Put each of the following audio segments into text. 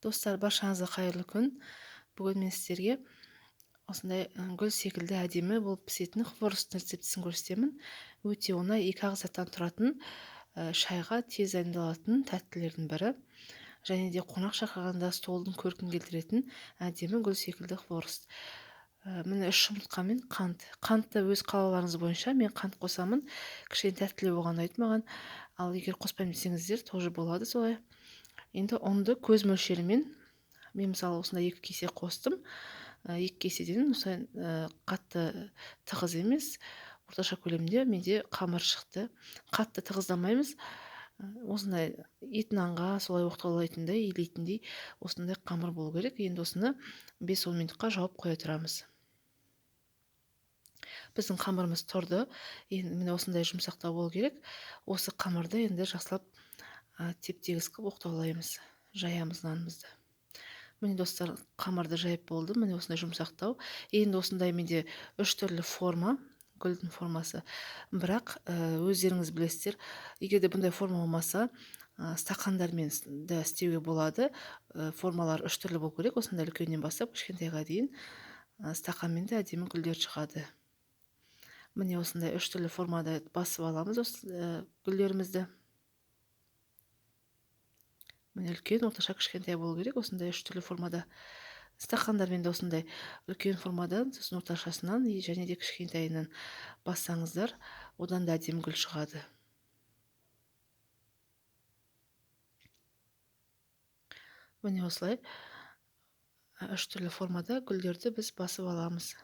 Достар, баршаңызға қайырлы күн. Бүгін мен сіздерге осындай гүл секілді әдемі болып пісетін хворостың рецептісін көрсетемін. Өте оңай, 2 ақ заттан тұратын, шайға тез дайындалатын тәттілердің бірі. Және де қонақ шақырғанда столдың көркін келтіретін әдемі гүл секілді хворост. Міне 3 жұмыртқа мен қант. Қантты өз қалауларыңыз бойынша мен қант қосамын. Кішкене тәттілеу болған ұнайды маған. Ал егер қоспаймын десеңіздер, тоже болады солай. Енді ұнды көз мөлшерімен мен мысалы осындай 2 кесе қостым. 2 кеседен осылай қатты тығыз емес, орташа көлемде менде қамыр шықты. Қатты тығыздамаймыз. Осындай ет нанға солай оқтаулайтындай, илейтіндей осындай қамыр болу керек. Енді осыны 5-10 минутқа жауып қоя тұрамыз. Біздің қамырымыз тұрды. Енді міне осындай жұмсақтау болу керек. Осы қамырды енді жақсылап теп-тегіс қылып оқтаулаймыз. Жаямыз нанымызды. Міне достар, қамырды жайып болды. Міне осындай жұмсақтау. Енді осындай менде 3 түрлі форма, гүлдің формасы. Бірақ өздеріңіз білесіздер, егер де бұндай форма болмаса, стақандармен да істеуге болады. Формалар 3 түрлі болу керек. Осындай үлкеннен бастап кішкентайға дейін стақанмен де әдемі гүлдер шығады. Міне осындай 3 түрлі формада басып аламыз осы гүлдерімізді. Міне үлкен, орташа, кішкентай болу керек. Осындай 3 түрлі формада. Стақандармен де осындай үлкен формадан, сосын орташасынан және де кішкентайынан бассаңыздар, одан да әдемі гүл шығады. Міне осылай 3 түрлі формада гүлдерді біз басып аламыз.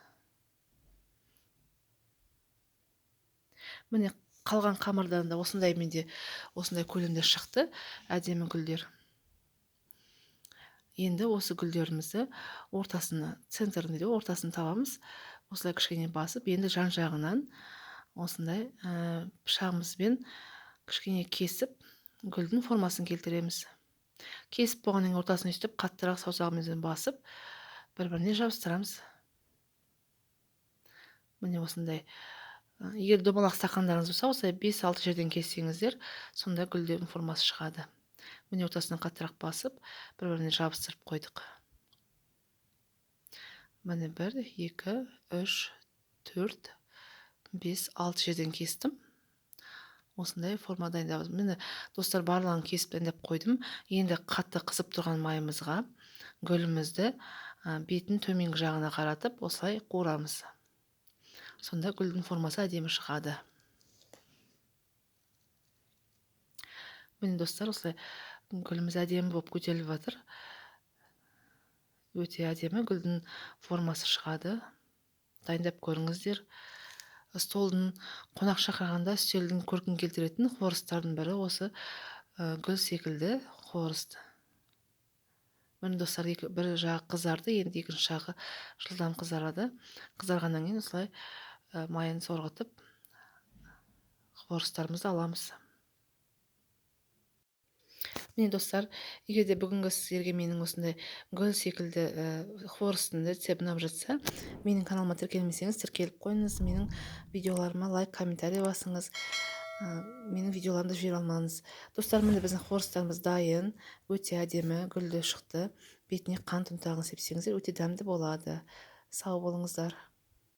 Міне қалған қамырдан да осындай менде осындай көлемде шықты әдемі гүлдер. Енді осы гүлдерімізді ортасына, центрін дейді, ортасын табамыз. Осылай кішкене басып, енді жан жағынан осындай пышағымызбен кішкене кесіп, гүлдің формасын келтіреміз. Кесіп болғаннан ортасын өстіп, қаттырақ саусағымызбен басып, бір-біріне жабыстырамыз. Міне осындай. Егер домалақ стақандарыңыз болса, осылай 5-6 жерден кессеңіздер, сонда гүлдің формасы шығады. Міне ортасынан қаттырақ басып, бір-біріне жабыстырып қойдық. Міне 1, 2, 3, 4, 5, 6 жерден кестім. Осындай форма дайындаймыз. Міне достар, барлығын кесіп дайындап қойдым. Енді қатты қызып тұрған майымызға гүлімізді бетін төменгі жағына қаратып, осылай қуырамыз. Сонда гүлдің формасы әдемі шығады. Міне достар, осылай гүліміз әдемі болып көтеріліп жатыр. Өте әдемі гүлдің формасы шығады. Дайындап көріңіздер. Столдың қонақ шақырғанда үстелдің көркін келтіретін хворосттардың бірі осы гүл секілді хворост. Міне достар, бір жағы қызарды, енді екінші жағы жылдам қызарады. Қызарғаннан кейін осылай майын сорғытып хворосттарымызды аламыз. Міне достар, егер де бүгінгі сіздерге менің осындай гүл секілді хворостың рецепті ұнап жатса, менің каналыма тіркелмесеңіз, тіркеліп қойыңыз. Менің видеоларыма лайк, комментарий басыңыз. Менің видеоларымды жібере алмаңыз. Достар, міне біздің хворосттарымыз дайын, өте әдемі гүлді шықты. Бетіне қант ұнтағын сепсеңіздер, өте дәмді болады. Сау болыңыздар.